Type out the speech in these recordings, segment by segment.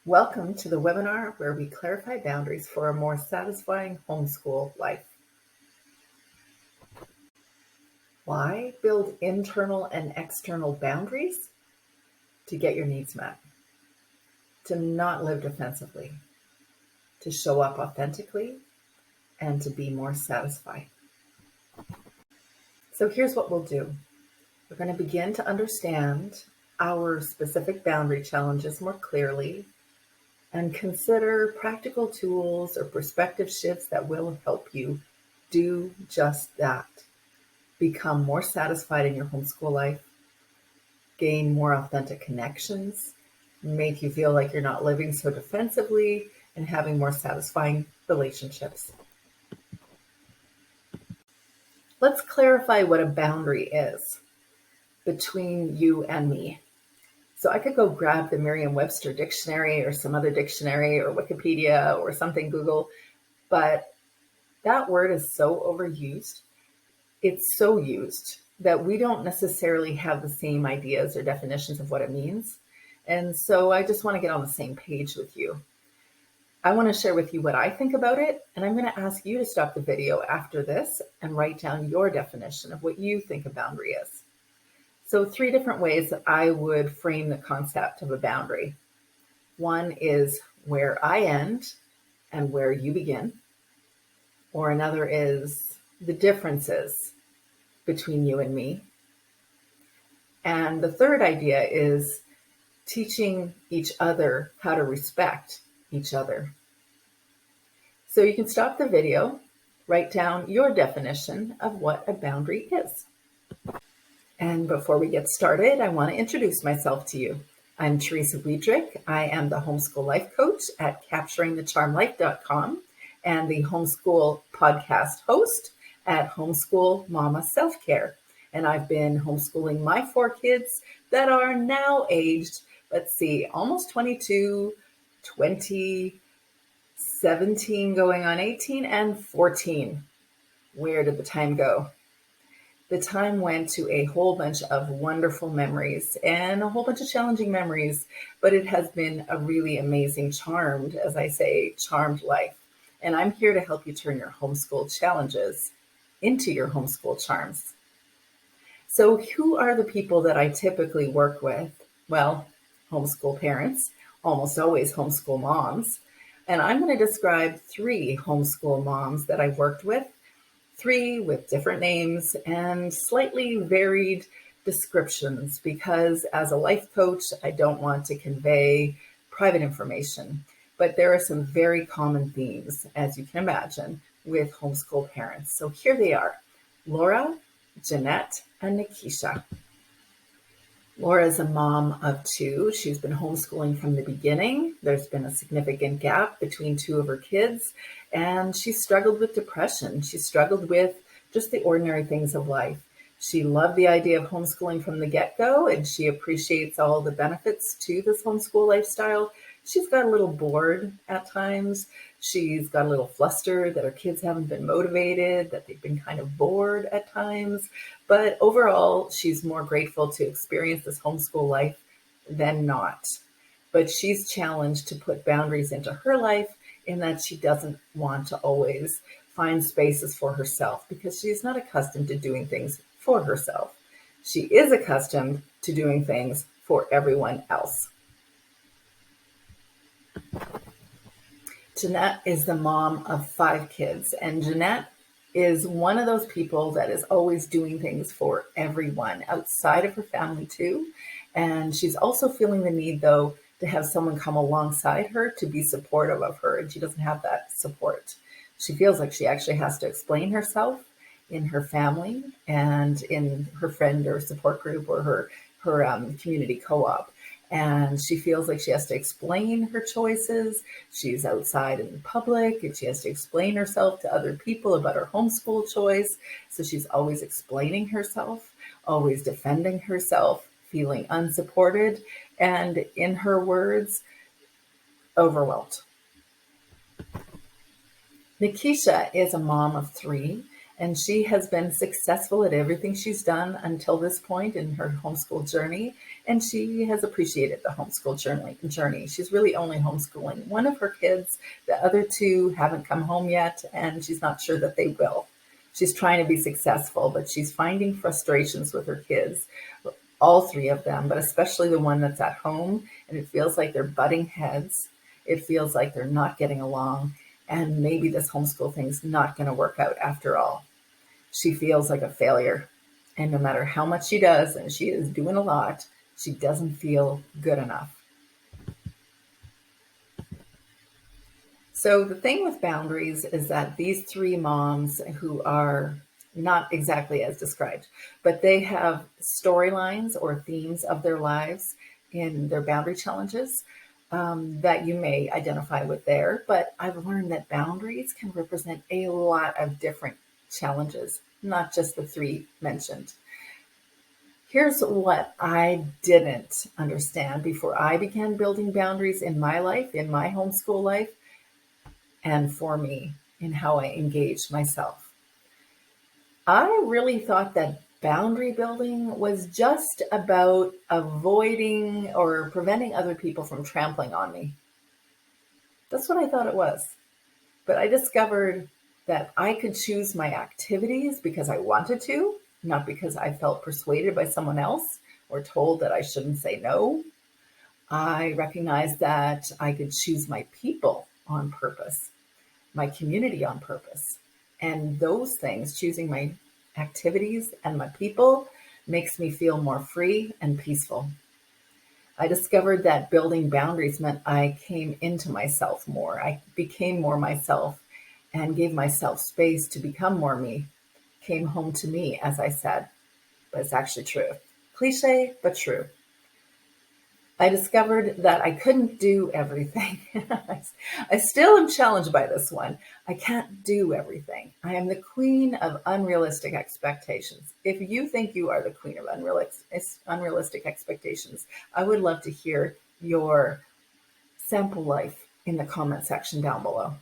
Welcome to the webinar where we clarify boundaries for a more satisfying homeschool life. Why build internal and external boundaries? To get your needs met, to not live defensively, to show up authentically, and to be more satisfied. So here's what we'll do. We're going to begin to understand our specific boundary challenges more clearly and consider practical tools or perspective shifts that will help you do just that. Become more satisfied in your homeschool life, gain more authentic connections, make you feel like you're not living so defensively, and having more satisfying relationships. Let's clarify what a boundary is between you and me. So I could go grab the Merriam-Webster dictionary or some other dictionary or Wikipedia or something, Google, but that word is so overused. It's so used that we don't necessarily have the same ideas or definitions of what it means. And so I just want to get on the same page with you. I want to share with you what I think about it, and I'm going to ask you to stop the video after this and write down your definition of what you think a boundary is. So 3 different ways that I would frame the concept of a boundary. One is where I end and where you begin, or another is the differences between you and me. And the third idea is teaching each other how to respect each other. So you can stop the video, write down your definition of what a boundary is. And before we get started, I want to introduce myself to you. I'm Teresa Wiedrich. I am the homeschool life coach at capturingthecharmlife.com and the homeschool podcast host at Homeschool Mama Self-Care. And I've been homeschooling my 4 kids that are now aged, almost 22, 20, 17 going on 18, and 14. Where did the time go? The time went to a whole bunch of wonderful memories and a whole bunch of challenging memories, but it has been a really amazing, charmed life. And I'm here to help you turn your homeschool challenges into your homeschool charms. So who are the people that I typically work with? Well, homeschool parents, almost always homeschool moms. And I'm going to describe 3 homeschool moms that I've worked with, 3 with different names and slightly varied descriptions, because as a life coach, I don't want to convey private information. But there are some very common themes, as you can imagine, with homeschool parents. So here they are: Laura, Jeanette, and Nikisha. Laura is a mom of 2. She's been homeschooling from the beginning. There's been a significant gap between 2 of her kids, and she struggled with depression. She struggled with just the ordinary things of life. She loved the idea of homeschooling from the get-go, and she appreciates all the benefits to this homeschool lifestyle. She's got a little bored at times. She's got a little flustered that her kids haven't been motivated, that they've been kind of bored at times. But overall, she's more grateful to experience this homeschool life than not. But she's challenged to put boundaries into her life in that she doesn't want to always find spaces for herself because she's not accustomed to doing things for herself. She is accustomed to doing things for everyone else. Jeanette is the mom of 5 kids, and Jeanette is one of those people that is always doing things for everyone outside of her family too. And she's also feeling the need, though, to have someone come alongside her to be supportive of her, and she doesn't have that support. She feels like she actually has to explain herself in her family and in her friend or support group or her community co-op. And she feels like she has to explain her choices. She's outside in public and she has to explain herself to other people about her homeschool choice. So she's always explaining herself, always defending herself, feeling unsupported, and in her words, overwhelmed. Nikisha is a mom of 3, and she has been successful at everything she's done until this point in her homeschool journey. and she has appreciated the homeschool journey. She's really only homeschooling one of her kids. The other two haven't come home yet, and she's not sure that they will. She's trying to be successful, but she's finding frustrations with her kids, all three of them, but especially the one that's at home. And it feels like they're butting heads. It feels like they're not getting along. And maybe this homeschool thing's not going to work out after all. She feels like a failure. And no matter how much she does, and she is doing a lot, she doesn't feel good enough. So the thing with boundaries is that these three moms who are not exactly as described, but they have storylines or themes of their lives in their boundary challenges that you may identify with there. But I've learned that boundaries can represent a lot of different challenges, not just the three mentioned. Here's what I didn't understand before I began building boundaries in my life, in my homeschool life, and for me in how I engage myself. I really thought that boundary building was just about avoiding or preventing other people from trampling on me. That's what I thought it was. But I discovered that I could choose my activities because I wanted to, not because I felt persuaded by someone else or told that I shouldn't say no. I recognized that I could choose my people on purpose, my community on purpose. And those things, choosing my activities and my people, makes me feel more free and peaceful. I discovered that building boundaries meant I came into myself more. I became more myself and gave myself space to become more me. Came home to me, as I said, but it's actually true. Cliche, but true. I discovered that I couldn't do everything. I still am challenged by this one. I can't do everything. I am the queen of unrealistic expectations. If you think you are the queen of unrealistic expectations, I would love to hear your sample life in the comment section down below.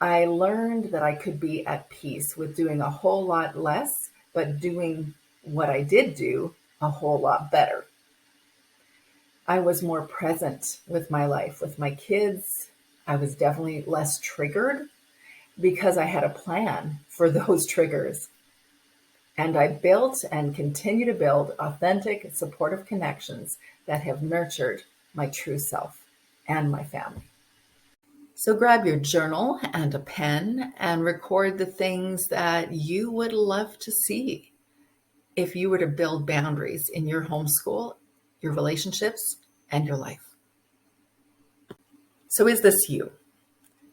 I learned that I could be at peace with doing a whole lot less, but doing what I did do a whole lot better. I was more present with my life, with my kids. I was definitely less triggered because I had a plan for those triggers. And I built and continue to build authentic, supportive connections that have nurtured my true self and my family. So grab your journal and a pen and record the things that you would love to see if you were to build boundaries in your homeschool, your relationships, and your life. So is this you?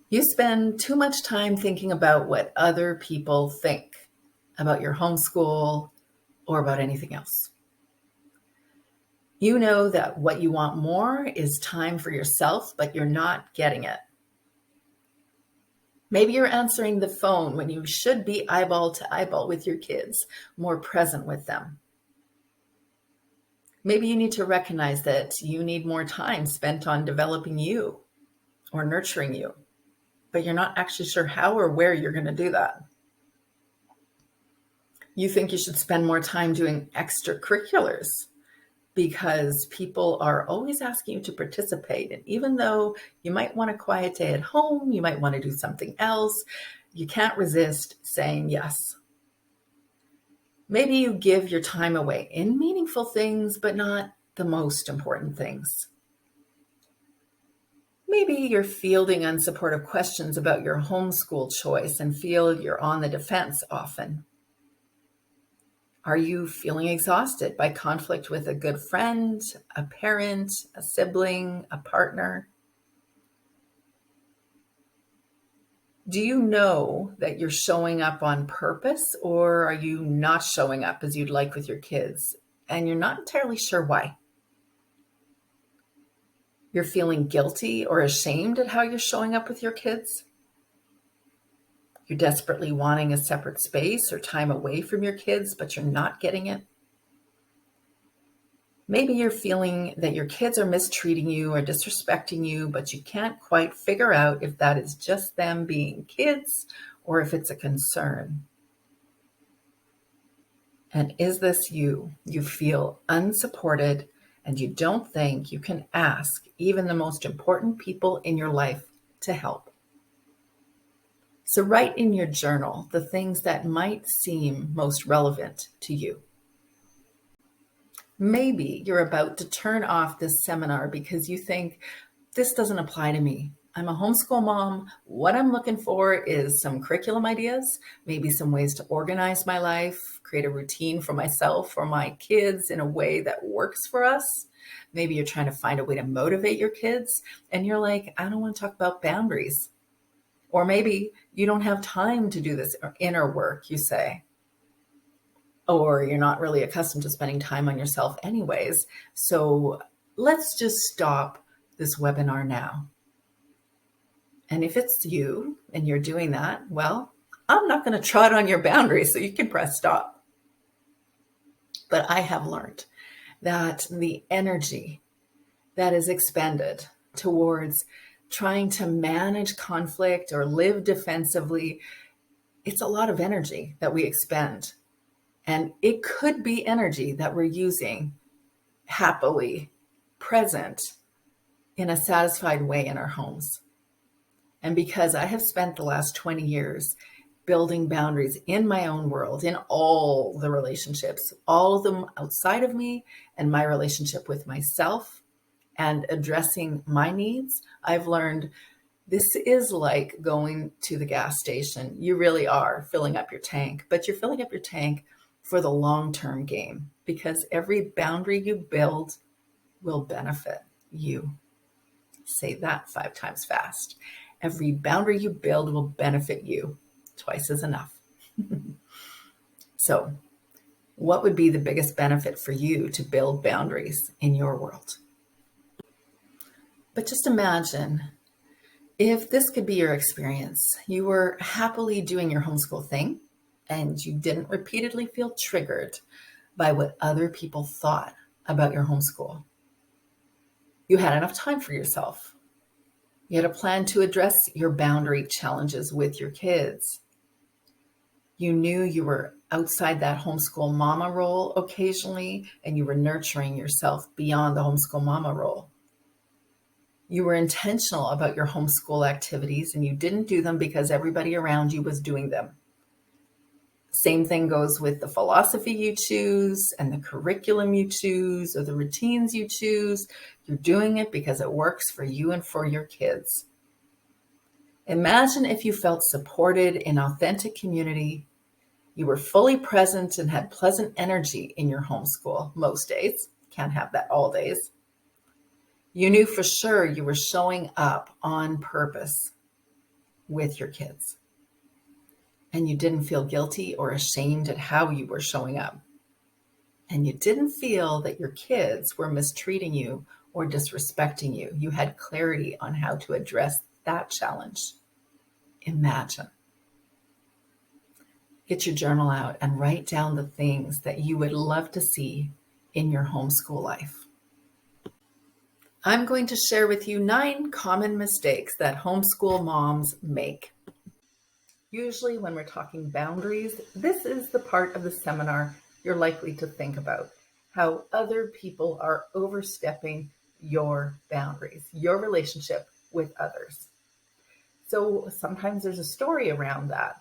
You spend too much time thinking about what other people think about your homeschool or about anything else. You know that what you want more is time for yourself, but you're not getting it. Maybe you're answering the phone when you should be eyeball to eyeball with your kids, more present with them. Maybe you need to recognize that you need more time spent on developing you or nurturing you, but you're not actually sure how or where you're going to do that. You think you should spend more time doing extracurriculars because people are always asking you to participate. And even though you might want a quiet day at home, you might want to do something else, you can't resist saying yes. Maybe you give your time away in meaningful things, but not the most important things. Maybe you're fielding unsupportive questions about your homeschool choice and feel you're on the defense often. Are you feeling exhausted by conflict with a good friend, a parent, a sibling, a partner? Do you know that you're showing up on purpose, or are you not showing up as you'd like with your kids and you're not entirely sure why? You're feeling guilty or ashamed at how you're showing up with your kids? You're desperately wanting a separate space or time away from your kids, but you're not getting it. Maybe you're feeling that your kids are mistreating you or disrespecting you, but you can't quite figure out if that is just them being kids or if it's a concern. And is this you? You feel unsupported and you don't think you can ask even the most important people in your life to help. So write in your journal the things that might seem most relevant to you. Maybe you're about to turn off this seminar because you think, this doesn't apply to me. I'm a homeschool mom. What I'm looking for is some curriculum ideas, maybe some ways to organize my life, create a routine for myself or my kids in a way that works for us. Maybe you're trying to find a way to motivate your kids and you're like, I don't want to talk about boundaries. Or maybe you don't have time to do this inner work, you say. Or you're not really accustomed to spending time on yourself anyways. So let's just stop this webinar now. And if it's you and you're doing that, well, I'm not going to trot on your boundaries, so you can press stop. But I have learned that the energy that is expended towards trying to manage conflict or live defensively, it's a lot of energy that we expend. And it could be energy that we're using happily present in a satisfied way in our homes. And because I have spent the last 20 years building boundaries in my own world, in all the relationships, all of them outside of me and my relationship with myself and addressing my needs, I've learned this is like going to the gas station. You really are filling up your tank, but you're filling up your tank for the long-term game because every boundary you build will benefit you. Say that 5 times fast. Every boundary you build will benefit you. Twice is enough. So, what would be the biggest benefit for you to build boundaries in your world? But just imagine if this could be your experience. You were happily doing your homeschool thing and you didn't repeatedly feel triggered by what other people thought about your homeschool. You had enough time for yourself. You had a plan to address your boundary challenges with your kids. You knew you were outside that homeschool mama role occasionally, and you were nurturing yourself beyond the homeschool mama role. You were intentional about your homeschool activities, and you didn't do them because everybody around you was doing them. Same thing goes with the philosophy you choose and the curriculum you choose or the routines you choose. You're doing it because it works for you and for your kids. Imagine if you felt supported in authentic community. You were fully present and had pleasant energy in your homeschool most days. Can't have that all days. You knew for sure you were showing up on purpose with your kids. And you didn't feel guilty or ashamed at how you were showing up. And you didn't feel that your kids were mistreating you or disrespecting you. You had clarity on how to address that challenge. Imagine. Get your journal out and write down the things that you would love to see in your homeschool life. I'm going to share with you 9 common mistakes that homeschool moms make. Usually when we're talking boundaries, this is the part of the seminar you're likely to think about, how other people are overstepping your boundaries, your relationship with others. So sometimes there's a story around that.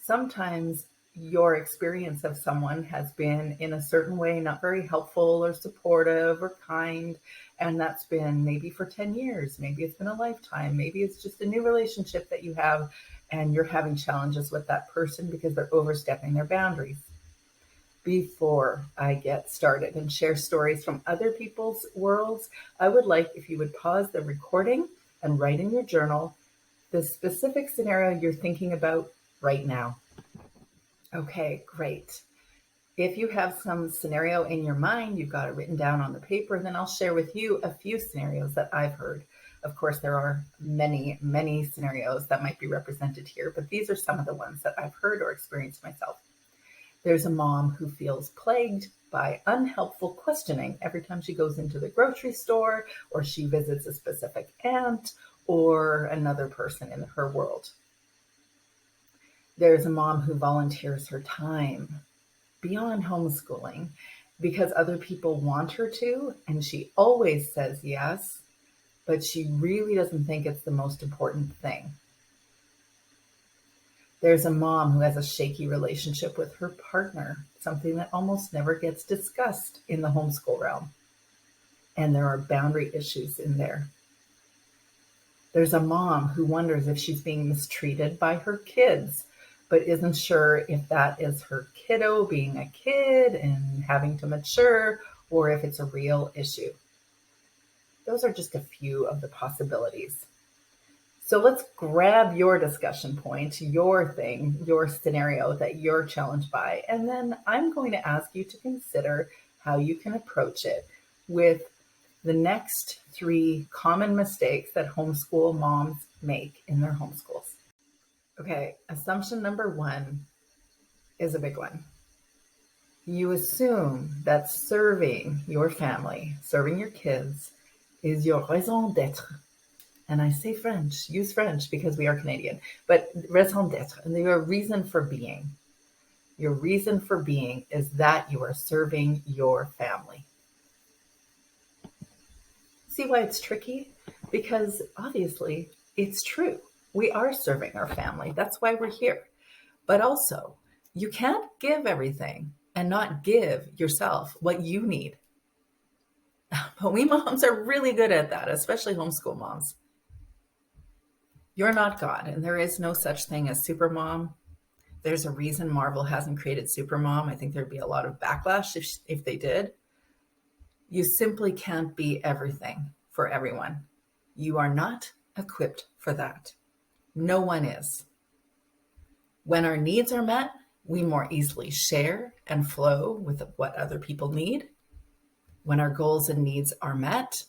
Sometimes your experience of someone has been in a certain way, not very helpful or supportive or kind, and that's been maybe for 10 years, maybe it's been a lifetime, maybe it's just a new relationship that you have and you're having challenges with that person because they're overstepping their boundaries. Before I get started and share stories from other people's worlds, I would like if you would pause the recording and write in your journal the specific scenario you're thinking about right now. Okay, great. If you have some scenario in your mind, you've got it written down on the paper, then I'll share with you a few scenarios that I've heard. Of course, there are many, many scenarios that might be represented here, but these are some of the ones that I've heard or experienced myself. There's a mom who feels plagued by unhelpful questioning every time she goes into the grocery store or she visits a specific aunt or another person in her world. There's a mom who volunteers her time beyond homeschooling because other people want her to, and she always says yes, but she really doesn't think it's the most important thing. There's a mom who has a shaky relationship with her partner, something that almost never gets discussed in the homeschool realm. And there are boundary issues in there. There's a mom who wonders if she's being mistreated by her kids, but isn't sure if that is her kiddo being a kid and having to mature, or if it's a real issue. Those are just a few of the possibilities. So let's grab your discussion point, your thing, your scenario that you're challenged by, and then I'm going to ask you to consider how you can approach it with the next 3 common mistakes that homeschool moms make in their homeschools. Okay, assumption number 1 is a big one. You assume that serving your family, serving your kids, is your raison d'être. And I say French, use French because we are Canadian, but raison d'être, and your reason for being. Your reason for being is that you are serving your family. See why it's tricky? Because obviously it's true. We are serving our family. That's why we're here. But also, you can't give everything and not give yourself what you need. But we moms are really good at that, especially homeschool moms. You're not God, and there is no such thing as supermom. There's a reason Marvel hasn't created Supermom. I think there'd be a lot of backlash if they did. You simply can't be everything for everyone. You are not equipped for that. No one is. When our needs are met, we more easily share and flow with what other people need. When our goals and needs are met,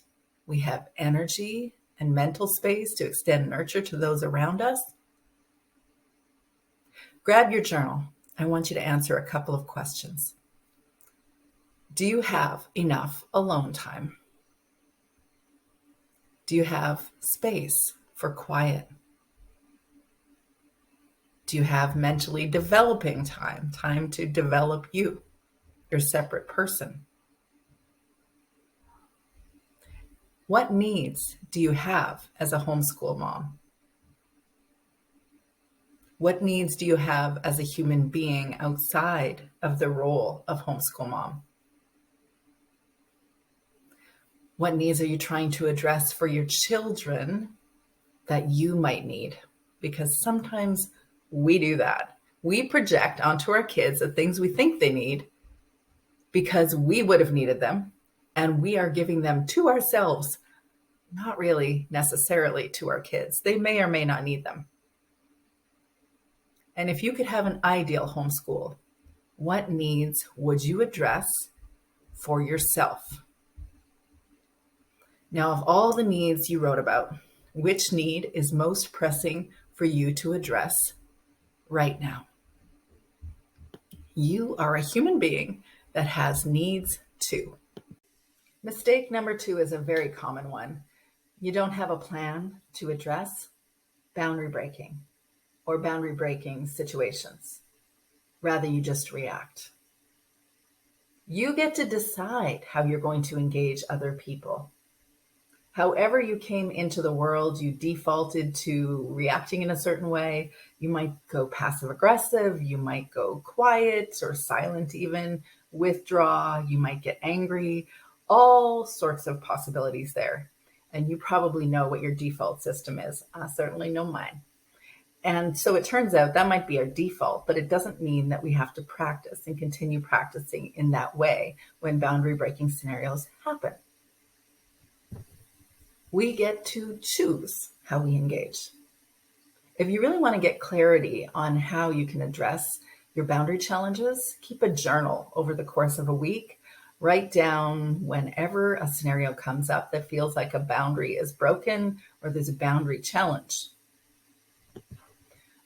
we have energy and mental space to extend nurture to those around us. Grab your journal. I want you to answer a couple of questions. Do you have enough alone time? Do you have space for quiet? Do you have mentally developing time to develop you, your separate person? What needs do you have as a homeschool mom? What needs do you have as a human being outside of the role of homeschool mom? What needs are you trying to address for your children that you might need? Because sometimes we do that. We project onto our kids the things we think they need because we would have needed them, and we are giving them to ourselves, not really necessarily to our kids. They may or may not need them. And if you could have an ideal homeschool, what needs would you address for yourself? Now, of all the needs you wrote about, which need is most pressing for you to address right now? You are a human being that has needs too. Mistake number 2 is a very common one. You don't have a plan to address boundary breaking or boundary breaking situations. Rather, you just react. You get to decide how you're going to engage other people. However you came into the world, you defaulted to reacting in a certain way. You might go passive aggressive, you might go quiet or silent even, withdraw, you might get angry, all sorts of possibilities there. And you probably know what your default system is. I certainly know mine. And so it turns out that might be our default, but it doesn't mean that we have to practice and continue practicing in that way when boundary breaking scenarios happen. We get to choose how we engage. If you really want to get clarity on how you can address your boundary challenges, keep a journal over the course of a week. Write down whenever a scenario comes up that feels like a boundary is broken or there's a boundary challenge.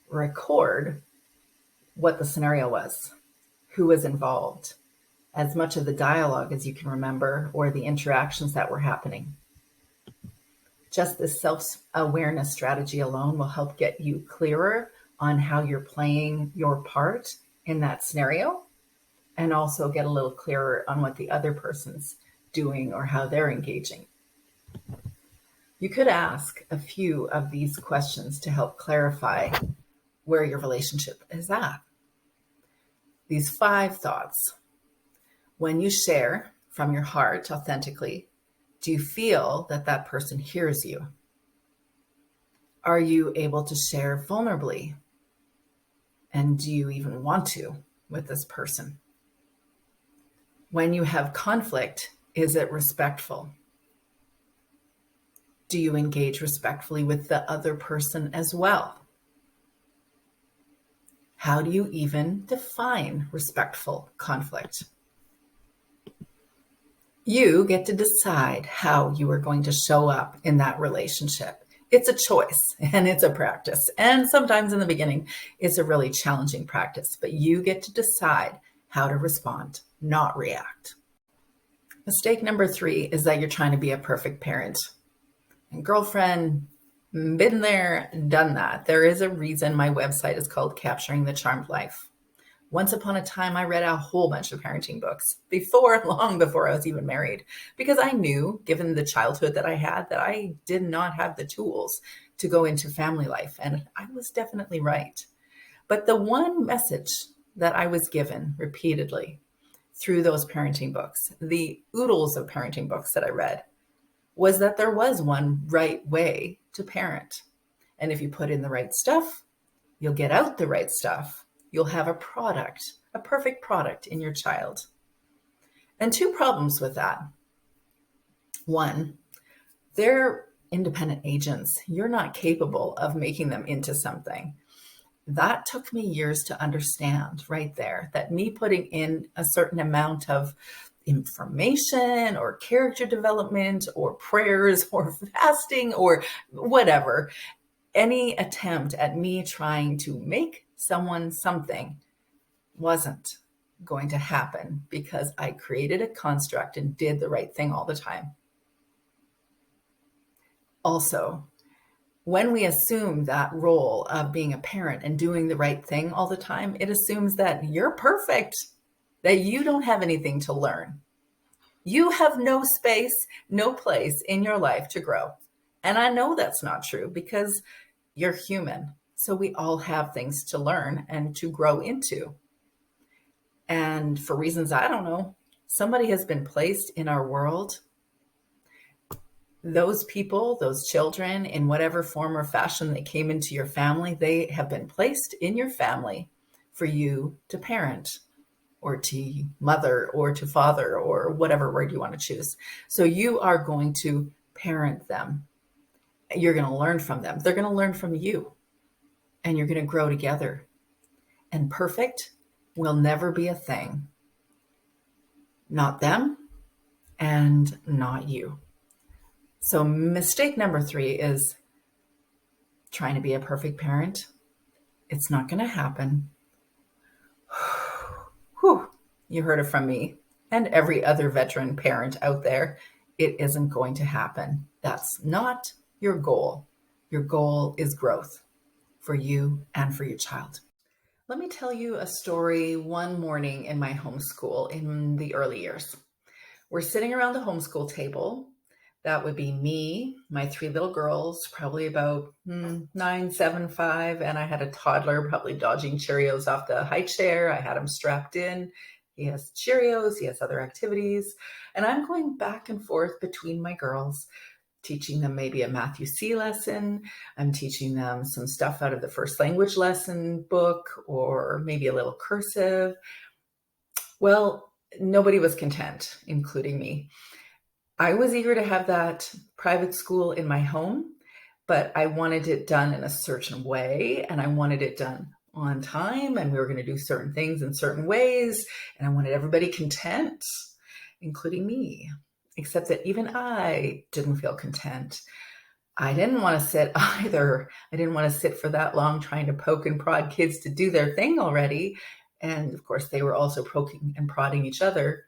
Record what the scenario was, who was involved, as much of the dialogue as you can remember or the interactions that were happening. Just this self-awareness strategy alone will help get you clearer on how you're playing your part in that scenario and also get a little clearer on what the other person's doing or how they're engaging. You could ask a few of these questions to help clarify where your relationship is at. These 5 thoughts. When you share from your heart authentically, do you feel that that person hears you? Are you able to share vulnerably? And do you even want to with this person? When you have conflict, is it respectful? Do you engage respectfully with the other person as well? How do you even define respectful conflict? You get to decide how you are going to show up in that relationship. It's a choice and it's a practice. And sometimes in the beginning, it's a really challenging practice, but you get to decide how to respond, not react. Mistake number 3 is that you're trying to be a perfect parent. And girlfriend, been there, done that. There is a reason my website is called Capturing the Charmed Life. Once upon a time, I read a whole bunch of parenting books long before I was even married, because I knew, given the childhood that I had, that I did not have the tools to go into family life. And I was definitely right. But the one message that I was given repeatedly through those parenting books, the oodles of parenting books that I read, was that there was one right way to parent. And if you put in the right stuff, you'll get out the right stuff. You'll have a product, a perfect product in your child. And 2 problems with that. 1, they're independent agents. You're not capable of making them into something. That took me years to understand right there, that me putting in a certain amount of information or character development or prayers or fasting or whatever, any attempt at me trying to make someone something wasn't going to happen, because I created a construct and did the right thing all the time. Also, when we assume that role of being a parent and doing the right thing all the time, it assumes that you're perfect, that you don't have anything to learn. You have no space, no place in your life to grow. And I know that's not true, because you're human. So we all have things to learn and to grow into. And for reasons I don't know, somebody has been placed in our world. Those people, those children, in whatever form or fashion they came into your family, they have been placed in your family for you to parent, or to mother, or to father, or whatever word you want to choose. So you are going to parent them. You're going to learn from them. They're going to learn from you. And you're going to grow together. And perfect will never be a thing. Not them and not you. So mistake number 3 is trying to be a perfect parent. It's not going to happen. Whew. You heard it from me and every other veteran parent out there. It isn't going to happen. That's not your goal. Your goal is growth for you and for your child. Let me tell you a story one morning in my homeschool in the early years. We're sitting around the homeschool table. That would be me, my 3 little girls, probably about 9, 7, 5, and I had a toddler probably dodging Cheerios off the high chair. I had him strapped in. He has Cheerios, he has other activities, and I'm going back and forth between my girls, teaching them maybe a Matthew C. lesson. I'm teaching them some stuff out of the first language lesson book, or maybe a little cursive. Well, nobody was content, including me. I was eager to have that private school in my home, but I wanted it done in a certain way, and I wanted it done on time, and we were going to do certain things in certain ways, and I wanted everybody content, including me. Except that even I didn't feel content. I didn't want to sit either. I didn't want to sit for that long trying to poke and prod kids to do their thing already. And of course, they were also poking and prodding each other.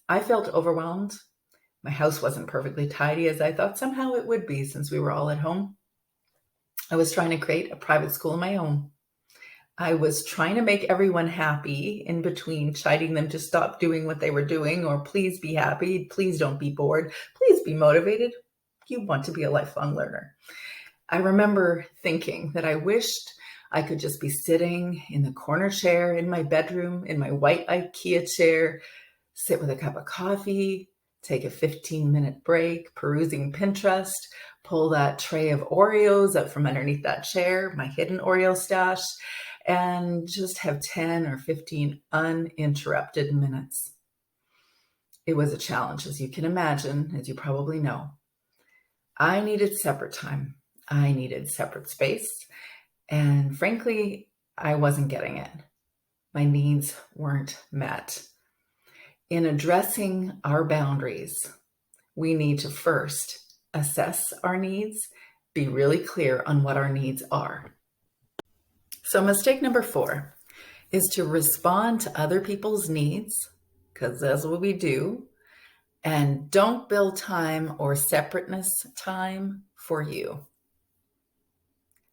I felt overwhelmed. My house wasn't perfectly tidy as I thought somehow it would be, since we were all at home. I was trying to create a private school of my own. I was trying to make everyone happy in between, chiding them to stop doing what they were doing, or please be happy, please don't be bored, please be motivated. You want to be a lifelong learner. I remember thinking that I wished I could just be sitting in the corner chair in my bedroom, in my white IKEA chair, sit with a cup of coffee, take a 15-minute break, perusing Pinterest, pull that tray of Oreos up from underneath that chair, my hidden Oreo stash, and just have 10 or 15 uninterrupted minutes. It was a challenge, as you can imagine, as you probably know. I needed separate time. I needed separate space. And frankly, I wasn't getting it. My needs weren't met. In addressing our boundaries, we need to first assess our needs, be really clear on what our needs are. So mistake number 4 is to respond to other people's needs, because that's what we do, and don't build time or separateness time for you.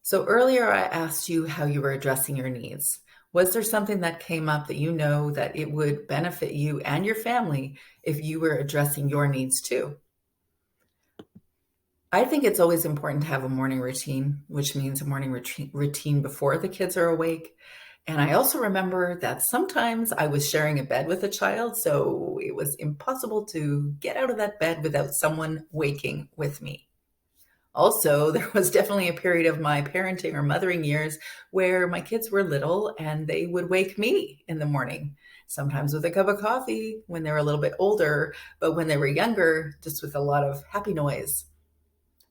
So earlier I asked you how you were addressing your needs. Was there something that came up that you know that it would benefit you and your family if you were addressing your needs too? I think it's always important to have a morning routine, which means a morning routine before the kids are awake. And I also remember that sometimes I was sharing a bed with a child, so it was impossible to get out of that bed without someone waking with me. Also, there was definitely a period of my parenting or mothering years where my kids were little and they would wake me in the morning, sometimes with a cup of coffee when they were a little bit older, but when they were younger, just with a lot of happy noise.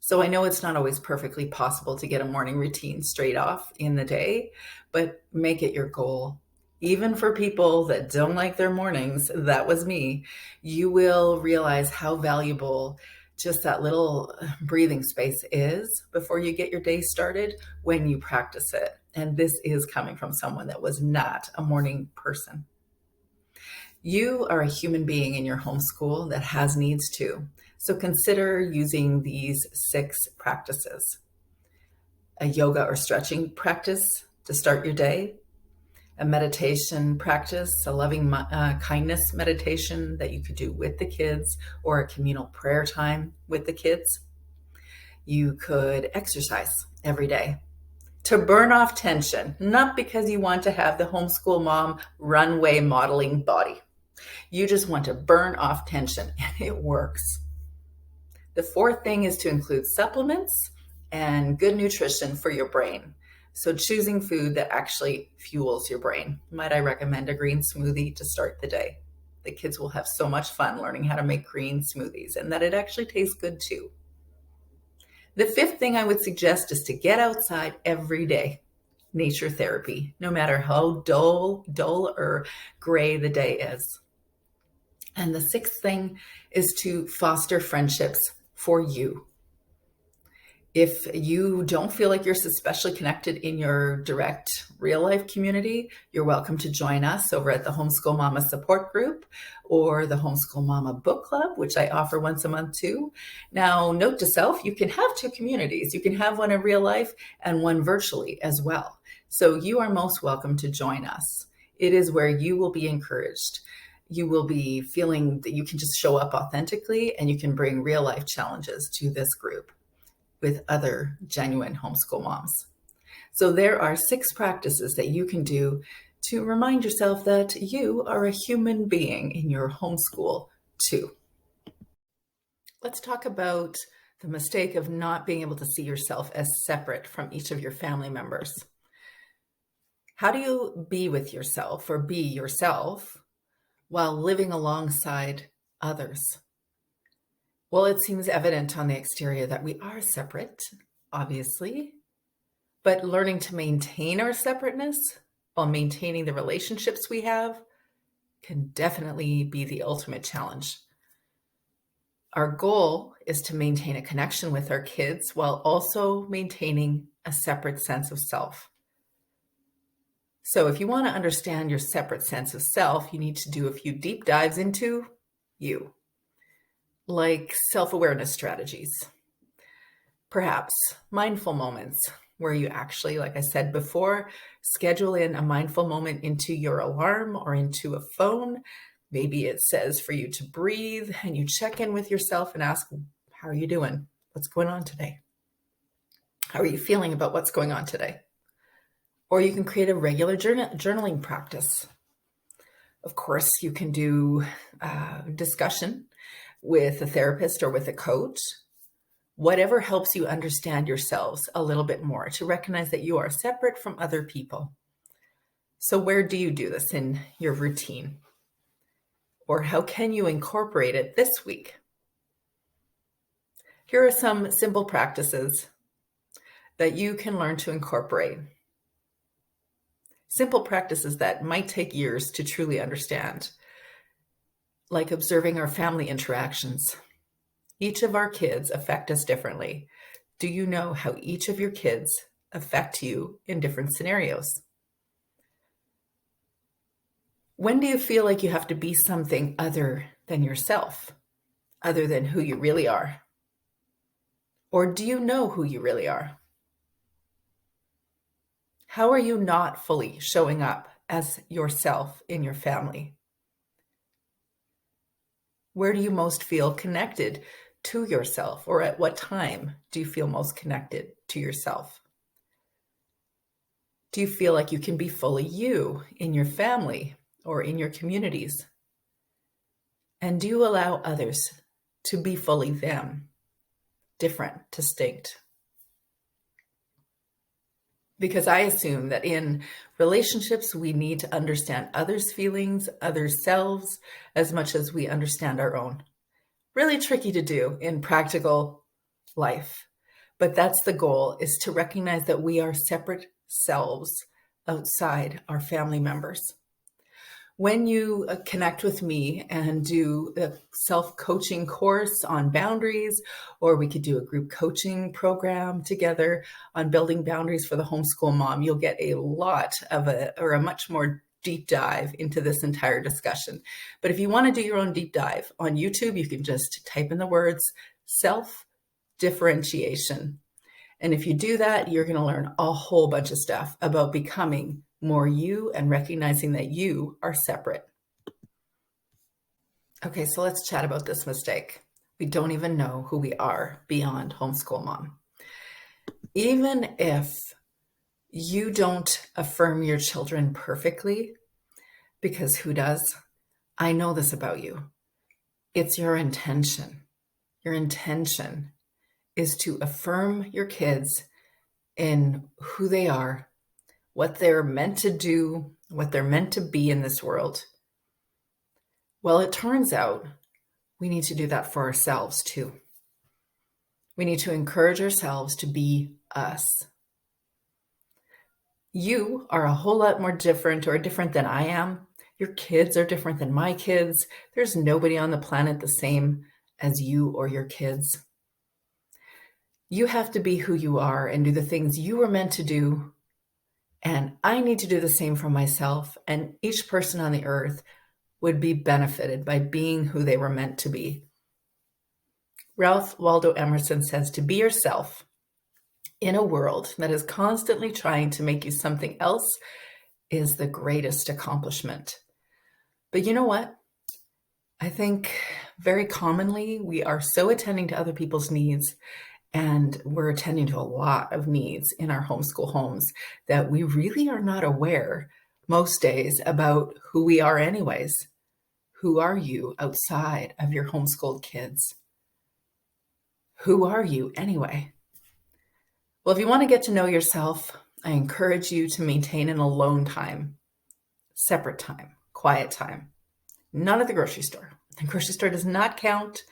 So I know it's not always perfectly possible to get a morning routine straight off in the day, but make it your goal. Even for people that don't like their mornings, that was me, you will realize how valuable just that little breathing space is before you get your day started when you practice it. And this is coming from someone that was not a morning person. You are a human being in your homeschool that has needs too. So consider using these 6 practices. A yoga or stretching practice to start your day, a meditation practice, a loving kindness meditation that you could do with the kids, or a communal prayer time with the kids. You could exercise every day to burn off tension, not because you want to have the homeschool mom runway modeling body. You just want to burn off tension, and it works. The 4th thing is to include supplements and good nutrition for your brain. So choosing food that actually fuels your brain. Might I recommend a green smoothie to start the day? The kids will have so much fun learning how to make green smoothies and that it actually tastes good too. The 5th thing I would suggest is to get outside every day. Nature therapy, no matter how dull or gray the day is. And the 6th thing is to foster friendships for you. If you don't feel like you're especially connected in your direct real life community, you're welcome to join us over at the Homeschool Mama Support Group or the Homeschool Mama Book Club, which I offer once a month too. Now, note to self, you can have 2 communities. You can have one in real life and one virtually as well. So you are most welcome to join us. It is where you will be encouraged. You will be feeling that you can just show up authentically and you can bring real life challenges to this group with other genuine homeschool moms. So there are 6 practices that you can do to remind yourself that you are a human being in your homeschool too. Let's talk about the mistake of not being able to see yourself as separate from each of your family members. How do you be with yourself or be yourself while living alongside others? Well, it seems evident on the exterior that we are separate, obviously, but learning to maintain our separateness while maintaining the relationships we have can definitely be the ultimate challenge. Our goal is to maintain a connection with our kids while also maintaining a separate sense of self. So if you want to understand your separate sense of self, you need to do a few deep dives into you, like self-awareness strategies, perhaps mindful moments, where you actually, like I said before, schedule in a mindful moment into your alarm or into a phone. Maybe it says for you to breathe and you check in with yourself and ask, how are you doing? What's going on today? How are you feeling about what's going on today? Or you can create a regular journaling practice. Of course, you can do discussion with a therapist or with a coach, whatever helps you understand yourselves a little bit more, to recognize that you are separate from other people. So where do you do this in your routine? Or how can you incorporate it this week? Here are some simple practices that you can learn to incorporate. Simple practices that might take years to truly understand, like observing our family interactions. Each of our kids affect us differently. Do you know how each of your kids affect you in different scenarios? When do you feel like you have to be something other than yourself, other than who you really are? Or do you know who you really are? How are you not fully showing up as yourself in your family? Where do you most feel connected to yourself, or at what time do you feel most connected to yourself? Do you feel like you can be fully you in your family or in your communities? And do you allow others to be fully them, different, distinct? Because I assume that in relationships, we need to understand others' feelings, others' selves, as much as we understand our own. Really tricky to do in practical life. But that's the goal, is to recognize that we are separate selves outside our family members. When you connect with me and do a self-coaching course on boundaries, or we could do a group coaching program together on building boundaries for the homeschool mom, you'll get a lot of a much more deep dive into this entire discussion. But if you want to do your own deep dive on YouTube, you can just type in the words self-differentiation. And if you do that, you're going to learn a whole bunch of stuff about becoming more you and recognizing that you are separate. Okay, so let's chat about this mistake. We don't even know who we are beyond homeschool mom. Even if you don't affirm your children perfectly, because who does? I know this about you. It's your intention. Your intention is to affirm your kids in who they are, what they're meant to do, what they're meant to be in this world. Well, it turns out we need to do that for ourselves too. We need to encourage ourselves to be us. You are a whole lot more different than I am. Your kids are different than my kids. There's nobody on the planet the same as you or your kids. You have to be who you are and do the things you were meant to do. And I need to do the same for myself. And each person on the earth would be benefited by being who they were meant to be. Ralph Waldo Emerson says to be yourself in a world that is constantly trying to make you something else is the greatest accomplishment. But you know what? I think very commonly we are so attending to other people's needs, and we're attending to a lot of needs in our homeschool homes, that we really are not aware most days about who we are anyways. Who are you outside of your homeschooled kids? Who are you anyway? Well, if you want to get to know yourself, I encourage you to maintain an alone time, separate time, quiet time. None at the grocery store. The grocery store does not count,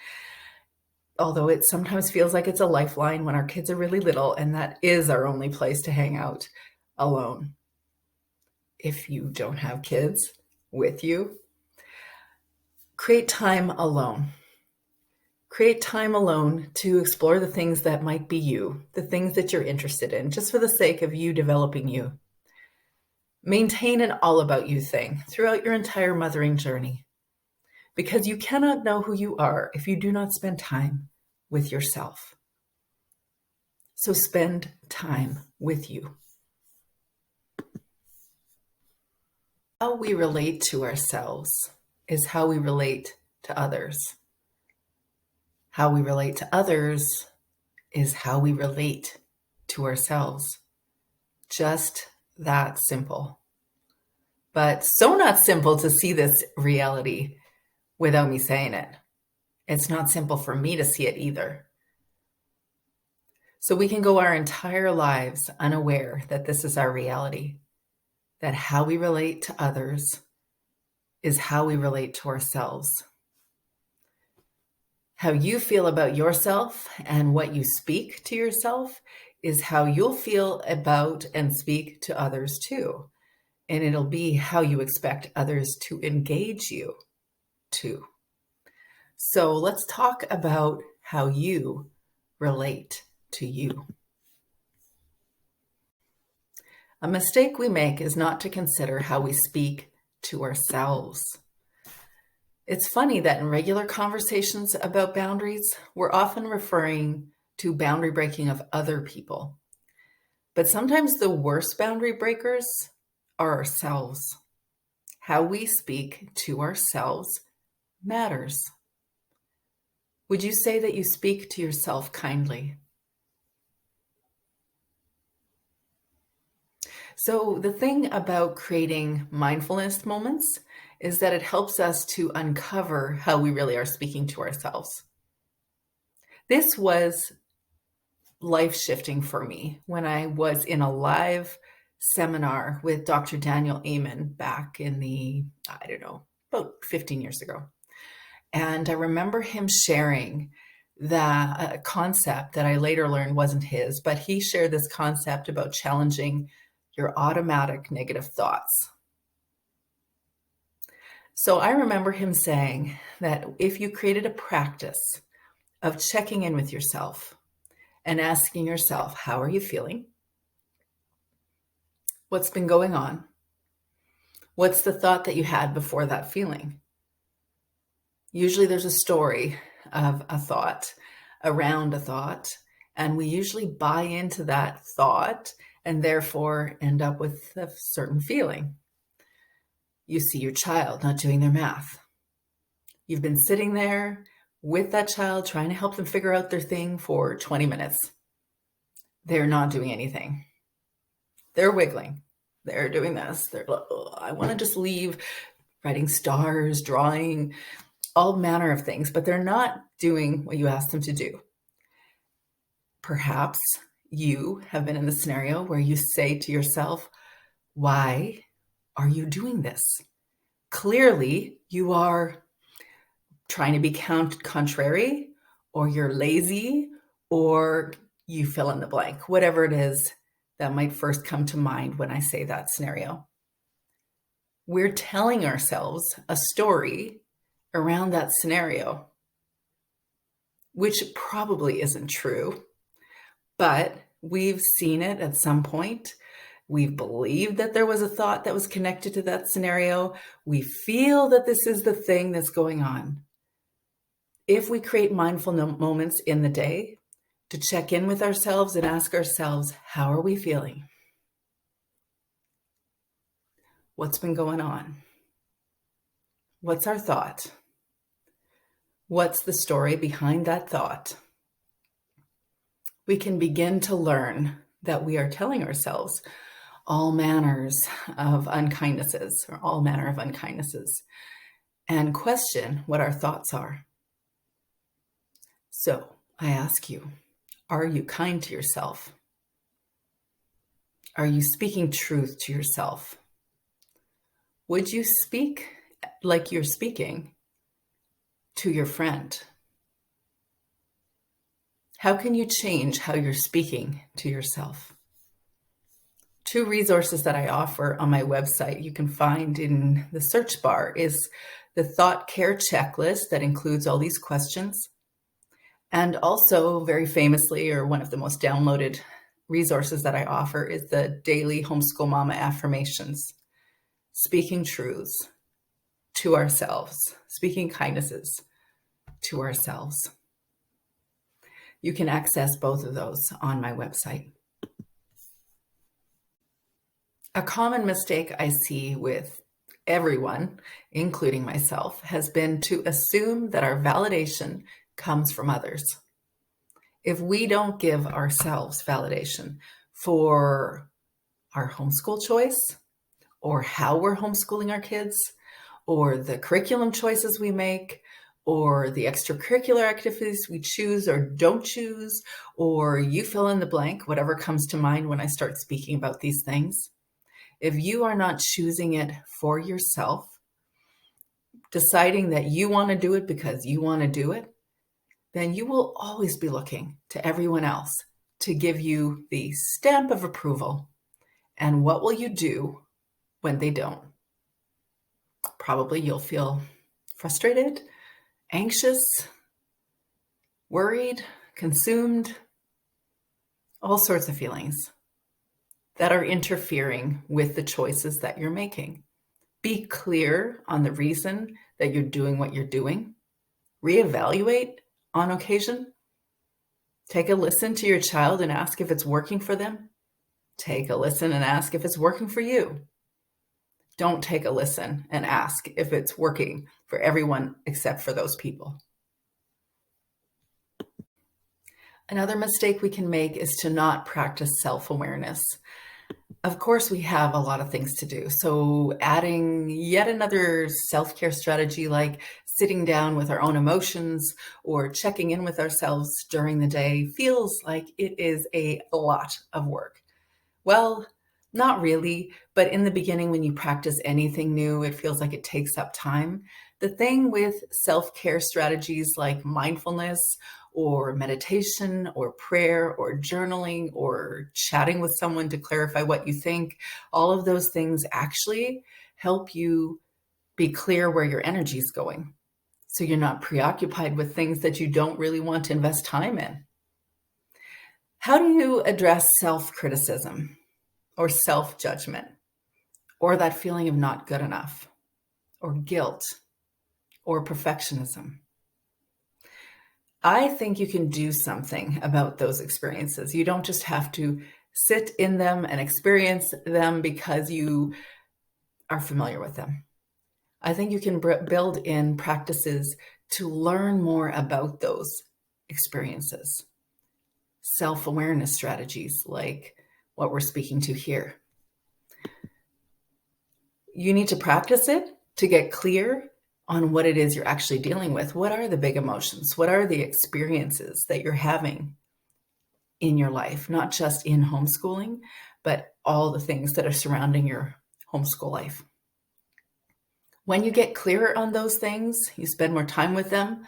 although it sometimes feels like it's a lifeline when our kids are really little, and that is our only place to hang out alone. If you don't have kids with you, create time alone. Create time alone to explore the things that might be you, the things that you're interested in, just for the sake of you developing you. Maintain an all about you thing throughout your entire mothering journey, because you cannot know who you are if you do not spend time with yourself. So spend time with you. How we relate to ourselves is how we relate to others. How we relate to others is how we relate to ourselves. Just that simple. But so not simple to see this reality without me saying it. It's not simple for me to see it either. So we can go our entire lives unaware that this is our reality, that how we relate to others is how we relate to ourselves. How you feel about yourself and what you speak to yourself is how you'll feel about and speak to others too. And it'll be how you expect others to engage you too. So let's talk about how you relate to you. A mistake we make is not to consider how we speak to ourselves. It's funny that in regular conversations about boundaries, we're often referring to boundary breaking of other people. But sometimes the worst boundary breakers are ourselves. How we speak to ourselves matters. Would you say that you speak to yourself kindly? So the thing about creating mindfulness moments is that it helps us to uncover how we really are speaking to ourselves. This was life-shifting for me when I was in a live seminar with Dr. Daniel Amen back in about 15 years ago. And I remember him sharing that concept that I later learned wasn't his, but he shared this concept about challenging your automatic negative thoughts. So I remember him saying that if you created a practice of checking in with yourself and asking yourself, how are you feeling? What's been going on? What's the thought that you had before that feeling? Usually there's a story of a thought around a thought, and we usually buy into that thought and therefore end up with a certain feeling. You see your child not doing their math. You've been sitting there with that child trying to help them figure out their thing for 20 minutes. They're not doing anything. They're wiggling. They're doing this. They're like, oh, I want to just leave, writing stars, drawing, all manner of things, but they're not doing what you asked them to do. Perhaps you have been in the scenario where you say to yourself, why are you doing this? Clearly, you are trying to be contrary, or you're lazy, or you fill in the blank, whatever it is that might first come to mind when I say that scenario. We're telling ourselves a story around that scenario, which probably isn't true, but we've seen it at some point. We've believed that there was a thought that was connected to that scenario. We feel that this is the thing that's going on. If we create mindful moments in the day to check in with ourselves and ask ourselves, how are we feeling? What's been going on? What's our thought? What's the story behind that thought? We can begin to learn that we are telling ourselves all manners of unkindnesses, or all manner of unkindnesses, and question what our thoughts are. So I ask you, are you kind to yourself? Are you speaking truth to yourself? Would you speak like you're speaking to your friend? How can you change how you're speaking to yourself? 2 resources that I offer on my website you can find in the search bar is the Thought Care Checklist that includes all these questions. And also, very famously, or one of the most downloaded resources that I offer is the Daily Homeschool Mama Affirmations. Speaking truths to ourselves, speaking kindnesses to ourselves. You can access both of those on my website. A common mistake I see with everyone, including myself, has been to assume that our validation comes from others. If we don't give ourselves validation for our homeschool choice, or how we're homeschooling our kids, or the curriculum choices we make, or the extracurricular activities we choose or don't choose, or you fill in the blank, whatever comes to mind when I start speaking about these things. If you are not choosing it for yourself, deciding that you want to do it because you want to do it, then you will always be looking to everyone else to give you the stamp of approval. And what will you do when they don't? Probably you'll feel frustrated, anxious, worried, consumed, all sorts of feelings that are interfering with the choices that you're making. Be clear on the reason that you're doing what you're doing. Reevaluate on occasion. Take a listen to your child and ask if it's working for them. Take a listen and ask if it's working for you. Don't take a listen and ask if it's working for everyone except for those people. Another mistake we can make is to not practice self-awareness. Of course, we have a lot of things to do. So adding yet another self-care strategy like sitting down with our own emotions or checking in with ourselves during the day feels like it is a lot of work. Well, not really, but in the beginning, when you practice anything new, it feels like it takes up time. The thing with self-care strategies like mindfulness or meditation or prayer or journaling or chatting with someone to clarify what you think, all of those things actually help you be clear where your energy is going. So you're not preoccupied with things that you don't really want to invest time in. How do you address self-criticism or self-judgment or that feeling of not good enough or guilt or perfectionism? I think you can do something about those experiences. You don't just have to sit in them and experience them because you are familiar with them. I think you can build in practices to learn more about those experiences. Self-awareness strategies like what we're speaking to here. You need to practice it to get clear on what it is you're actually dealing with. What are the big emotions? What are the experiences that you're having in your life, not just in homeschooling, but all the things that are surrounding your homeschool life? When you get clearer on those things, you spend more time with them,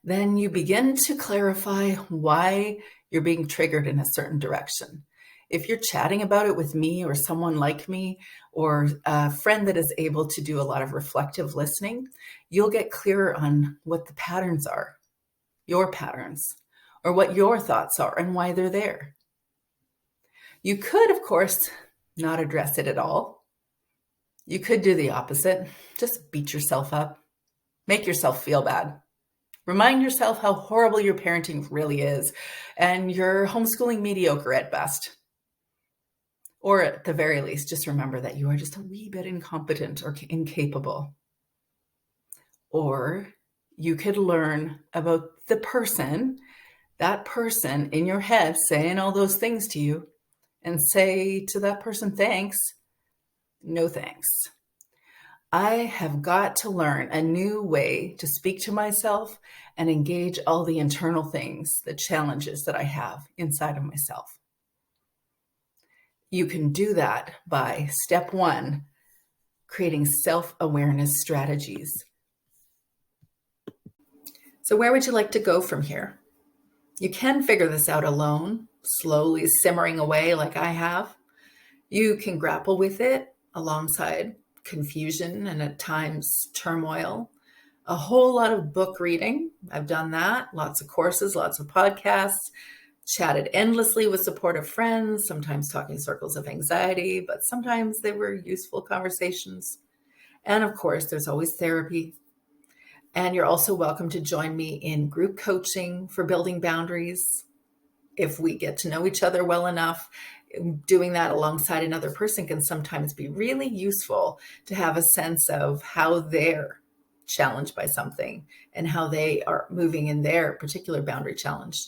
then you begin to clarify why you're being triggered in a certain direction. If you're chatting about it with me or someone like me or a friend that is able to do a lot of reflective listening, you'll get clearer on what the patterns are, your patterns, or what your thoughts are and why they're there. You could, of course, not address it at all. You could do the opposite. Just beat yourself up. Make yourself feel bad. Remind yourself how horrible your parenting really is and you're homeschooling mediocre at best. Or at the very least, just remember that you are just a wee bit incompetent or incapable. Or you could learn about the person, that person in your head saying all those things to you, and say to that person, thanks, no thanks. I have got to learn a new way to speak to myself and engage all the internal things, the challenges that I have inside of myself. You can do that by step 1, creating self-awareness strategies. So where would you like to go from here? You can figure this out alone, slowly simmering away like I have. You can grapple with it alongside confusion and at times turmoil. A whole lot of book reading. I've done that. Lots of courses, lots of podcasts, chatted endlessly with supportive friends, sometimes talking circles of anxiety, but sometimes they were useful conversations. And of course, there's always therapy. And you're also welcome to join me in group coaching for building boundaries. if we get to know each other well enough, doing that alongside another person can sometimes be really useful to have a sense of how they're challenged by something and how they are moving in their particular boundary challenge.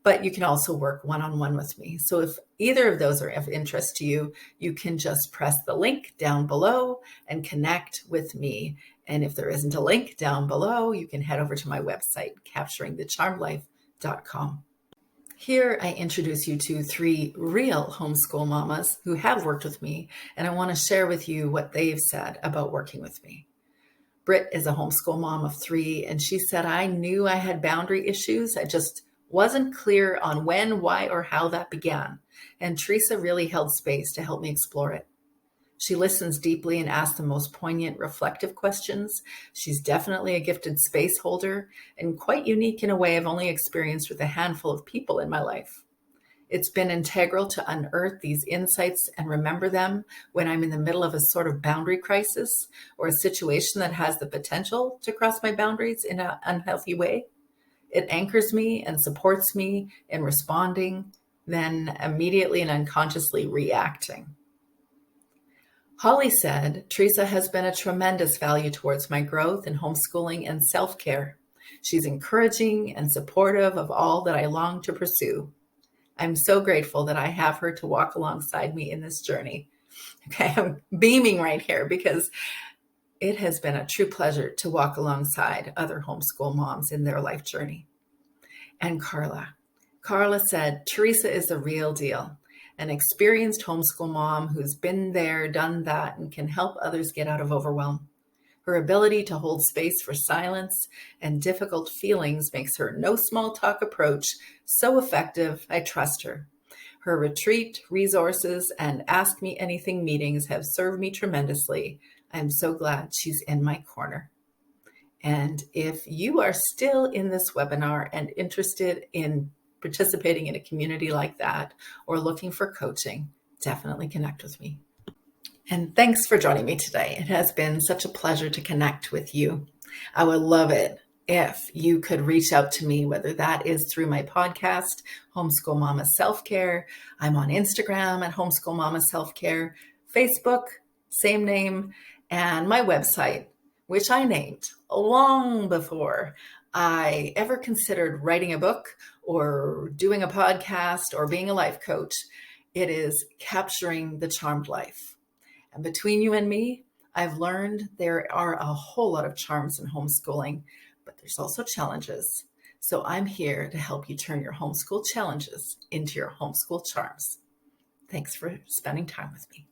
But you can also work one-on-one with me. So if either of those are of interest to you, you can just press the link down below and connect with me. And if there isn't a link down below, you can head over to my website, capturingthecharmedlife.com. Here I introduce you to 3 real homeschool mamas who have worked with me, and I want to share with you what they've said about working with me. Britt is a homeschool mom of 3, and she said, I knew I had boundary issues. I just wasn't clear on when, why, or how that began. And Teresa really held space to help me explore it. She listens deeply and asks the most poignant, reflective questions. She's definitely a gifted space holder and quite unique in a way I've only experienced with a handful of people in my life. It's been integral to unearth these insights and remember them when I'm in the middle of a sort of boundary crisis or a situation that has the potential to cross my boundaries in an unhealthy way. It anchors me and supports me in responding, then immediately and unconsciously reacting. Holly said, Teresa has been a tremendous value towards my growth in homeschooling and self-care. She's encouraging and supportive of all that I long to pursue. I'm so grateful that I have her to walk alongside me in this journey. Okay, I'm beaming right here because it has been a true pleasure to walk alongside other homeschool moms in their life journey. And Carla said, Teresa is the real deal, an experienced homeschool mom who's been there, done that, and can help others get out of overwhelm. Her ability to hold space for silence and difficult feelings makes her no small talk approach so effective. I trust her. Her retreat, resources, and Ask Me Anything meetings have served me tremendously. I'm so glad she's in my corner. And if you are still in this webinar and interested in participating in a community like that or looking for coaching, definitely connect with me. And thanks for joining me today. It has been such a pleasure to connect with you. I would love it if you could reach out to me, whether that is through my podcast, Homeschool Mama Self-Care. I'm on Instagram at Homeschool Mama Self-Care, Facebook, same name, and my website, which I named long before I ever considered writing a book or doing a podcast or being a life coach. It is Capturing the Charmed Life. And between you and me, I've learned there are a whole lot of charms in homeschooling, but there's also challenges. So I'm here to help you turn your homeschool challenges into your homeschool charms. Thanks for spending time with me.